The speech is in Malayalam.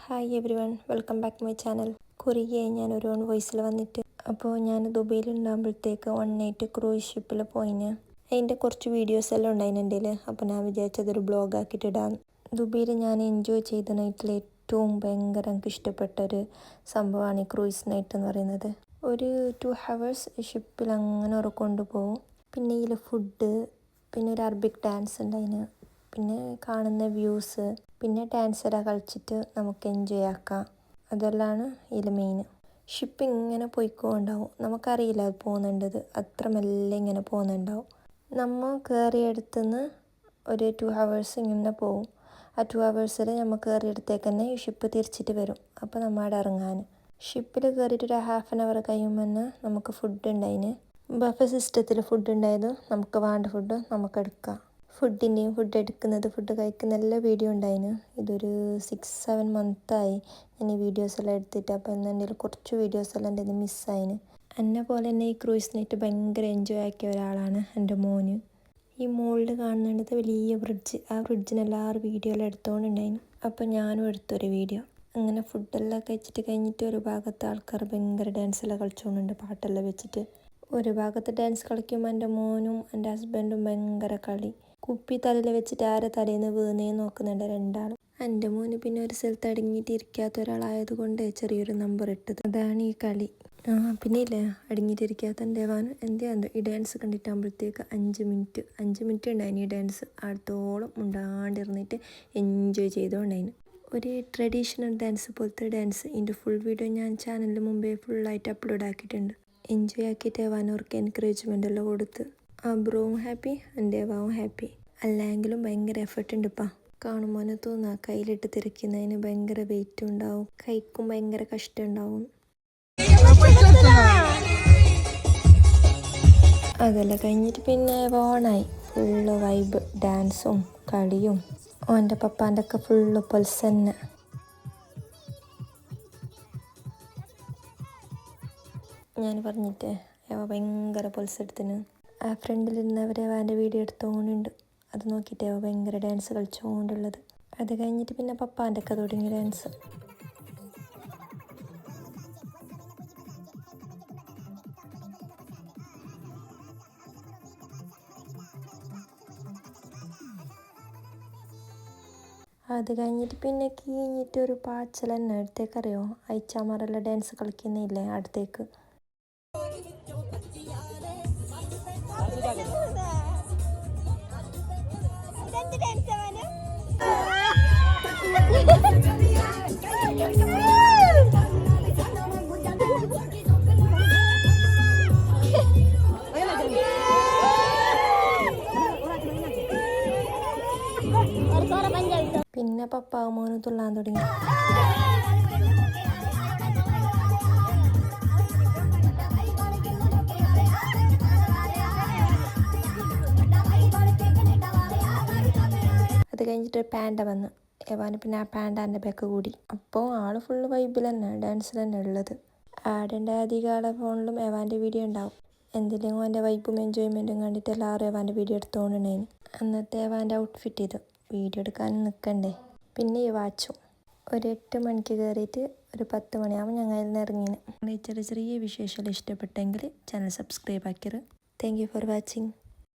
Hi everyone, welcome back to my channel. കുറേയായി ഞാനൊരു വോയിസിൽ വന്നിട്ട്. അപ്പോൾ ഞാൻ ദുബൈയിലുണ്ടാകുമ്പോഴത്തേക്ക് 1 നൈറ്റ് ക്രൂയിസ് ഷിപ്പിൽ പോയിന്. അതിൻ്റെ കുറച്ച് വീഡിയോസ് എല്ലാം ഉണ്ടായിന് എൻ്റെ കയ്യിൽ. അപ്പോൾ ഞാൻ വിചാരിച്ചതൊരു ബ്ലോഗാക്കിയിട്ട് ഇടാം. ദുബൈയിൽ ഞാൻ എൻജോയ് ചെയ്ത നൈറ്റിൽ ഏറ്റവും ഭയങ്കര എനിക്ക് ഇഷ്ടപ്പെട്ടൊരു സംഭവമാണ് ഈ ക്രൂയിസ് നൈറ്റ് എന്ന് പറയുന്നത്. ഒരു 2 hours ഷിപ്പിൽ അങ്ങനെ കൊണ്ടുപോകും. പിന്നെ ഇതിൽ ഫുഡ്, പിന്നെ ഒരു അറബിക് ഡാൻസ് ഉണ്ടായിന്, പിന്നെ കാണുന്ന വ്യൂസ്, പിന്നെ ഡാൻസെല്ലാം കളിച്ചിട്ട് നമുക്ക് എൻജോയ് ആക്കാം. അതെല്ലാമാണ് ഇതിൽ മെയിൻ. ഷിപ്പ് ഇങ്ങനെ പോയിക്കൊണ്ടാവും, നമുക്കറിയില്ല അത് പോകുന്നുണ്ടത്, അത്ര മെല്ലെ ഇങ്ങനെ പോകുന്നുണ്ടാവും. നമ്മൾ കയറിയെടുത്തുനിന്ന് ഒരു 2 hours ഇങ്ങനെ പോവും. ആ 2 hours നമ്മൾ കയറിയെടുത്തേക്ക് തന്നെ ഈ ഷിപ്പ് തിരിച്ചിട്ട് വരും. അപ്പോൾ നമ്മൾ അവിടെ ഇറങ്ങാൻ ഷിപ്പിൽ കയറിയിട്ട് ഒരു 1/2 hour കഴിയുമ്പോൾ തന്നെ നമുക്ക് ഫുഡ് ഉണ്ടായിന്. ബഫെ സിസ്റ്റത്തിൽ ഫുഡ് ഉണ്ടായത്, നമുക്ക് വേണ്ട ഫുഡ് നമുക്ക് എടുക്കാം. ഫുഡ് എടുക്കുന്നത്, ഫുഡ് കഴിക്കുന്ന എല്ലാ വീഡിയോ ഉണ്ടായിന്. ഇതൊരു 6-7 months ഞാൻ ഈ വീഡിയോസെല്ലാം എടുത്തിട്ട്. അപ്പോൾ എന്തെങ്കിലും കുറച്ച് വീഡിയോസെല്ലാം എൻ്റെ മിസ്സായിന്. എന്നെ പോലെ തന്നെ ഈ ക്രൂയിസ് നൈറ്റ് ഭയങ്കര എൻജോയ് ആക്കിയ ഒരാളാണ് എൻ്റെ മോന്. ഈ മുകളിൽ കാണുന്നത് വലിയ ബ്രിഡ്ജ്, ആ ബ്രിഡ്ജിന് എല്ലാവരും വീഡിയോ എല്ലാം എടുത്തുകൊണ്ടുണ്ടായിന്. അപ്പോൾ ഞാനും എടുത്തൊരു വീഡിയോ. അങ്ങനെ ഫുഡെല്ലാം കഴിച്ചിട്ട് കഴിഞ്ഞിട്ട് ഒരു ഭാഗത്ത് ആൾക്കാർ ഭയങ്കര ഡാൻസെല്ലാം കളിച്ചുകൊണ്ടുണ്ട്, പാട്ടെല്ലാം വെച്ചിട്ട്. ഒരു ഭാഗത്ത് ഡാൻസ് കളിക്കുമ്പോൾ എൻ്റെ മോനും എൻ്റെ ഹസ്ബൻഡും ഭയങ്കര കളി. കുപ്പി തലയിൽ വെച്ചിട്ട് ആരെ തലേന്ന് വീണേ നോക്കുന്നുണ്ട് രണ്ടാളും. എൻ്റെ മോന് പിന്നെ ഒരു സ്ഥലത്ത് അടങ്ങിയിട്ട് ഇരിക്കാത്ത ഒരാളായതുകൊണ്ട് ചെറിയൊരു നമ്പർ ഇട്ടത്. അതാണ് ഈ കളി. പിന്നെ ഇല്ലേ, അടങ്ങിയിട്ടിരിക്കാത്ത എൻ്റെ വാൻ എന്തെയാന്തോ ഈ ഡാൻസ് കണ്ടിട്ടാകുമ്പോഴത്തേക്ക് 5 മിനിറ്റ് ഉണ്ടായിന് ഈ ഡാൻസ്. അടുത്തോളം ഉണ്ടാണ്ടിരുന്നിട്ട് എൻജോയ് ചെയ്തുകൊണ്ടായിന്. ഒരു ട്രഡീഷണൽ ഡാൻസ് പോലത്തെ ഡാൻസ്. ഇതിൻ്റെ ഫുൾ വീഡിയോ ഞാൻ ചാനലിൽ മുമ്പേ ഫുള്ളായിട്ട് അപ്ലോഡ് ആക്കിയിട്ടുണ്ട്. എൻജോയ് ആക്കിയിട്ട് അവർക്ക് എൻകറേജ്മെൻ്റ് എല്ലാം കൊടുത്ത്. ആ ബ്രോവും ഹാപ്പി, എൻ്റെ വാവും ഹാപ്പി. അല്ലെങ്കിലും ഭയങ്കര എഫർട്ട് ഉണ്ട് ഇപ്പം. കാണുമ്പോൾ തോന്നുക കയ്യിലിട്ട് തിരക്കുന്നതിന് ഭയങ്കര വെയിറ്റ് ഉണ്ടാവും, കൈക്കും ഭയങ്കര കഷ്ടം ഉണ്ടാവും. അതെല്ലാം കഴിഞ്ഞിട്ട് പിന്നെ ഓണായി. ഫുള്ള് വൈബ്, ഡാൻസും കളിയും. ഓൻ്റെ പപ്പാൻ്റെ ഒക്കെ ഫുള്ള് പൊൽസ് തന്നെ. ഞാൻ പറഞ്ഞിട്ടേ ഭയങ്കര പൊൽസെടുത്തിന്. ആ ഫ്രണ്ടിലിരുന്നവരെ അവൻ്റെ വീഡിയോ എടുത്തുകൊണ്ടുണ്ട്. അത് നോക്കിയിട്ടേ ഭയങ്കര ഡാൻസ് കളിച്ചുകൊണ്ടുള്ളത്. അത് കഴിഞ്ഞിട്ട് പിന്നെ പപ്പാൻ്റെ ഒക്കെ തുടങ്ങി ഡാൻസ്. അത് കഴിഞ്ഞിട്ട് പിന്നെ കീഞ്ഞിട്ട് ഒരു പാച്ചൽ തന്നെ. അടുത്തേക്കറിയോ, അയച്ചാമാരെല്ലാം ഡാൻസ് കളിക്കുന്നില്ലേ അടുത്തേക്ക്. പിന്നെ പപ്പ മോന് തുള്ളാൻ തുടങ്ങി. അത് കഴിഞ്ഞിട്ട് ഒരു പാൻഡ വന്ന്. എവാന് പിന്നെ ആ പാൻഡാൻ്റെ ബാക്ക് കൂടി. അപ്പോൾ ആൾ ഫുള്ള് വൈബിൽ തന്നെ, ഡാൻസിൽ തന്നെ ഉള്ളത്. ആടേണ്ട അധികം ആളെ ഫോണിലും എവാൻ്റെ വീഡിയോ ഉണ്ടാവും. എന്തെങ്കിലും അവൻ്റെ വൈബും എൻജോയ്മെൻറ്റും കണ്ടിട്ട് എല്ലാവരും എവാൻ്റെ വീഡിയോ എടുത്തുകൊണ്ടുണ്ടായിന്. അന്നത്തെ എവാൻ്റെ ഔട്ട്ഫിറ്റ് ഇത്. വീഡിയോ എടുക്കാൻ നിൽക്കണ്ടേ. പിന്നെ ഈ വാച്ചും. ഒരു 8 മണിക്ക് കയറിയിട്ട് ഒരു 10 മണിയാകുമ്പോൾ ഞങ്ങൾ അതിൽ നിന്ന് ഇറങ്ങിന്. ചെറിയ ചെറിയ വിശേഷമെല്ലാം ഇഷ്ടപ്പെട്ടെങ്കിൽ ചാനൽ സബ്സ്ക്രൈബ് ആക്കിയത്. Thank you for watching.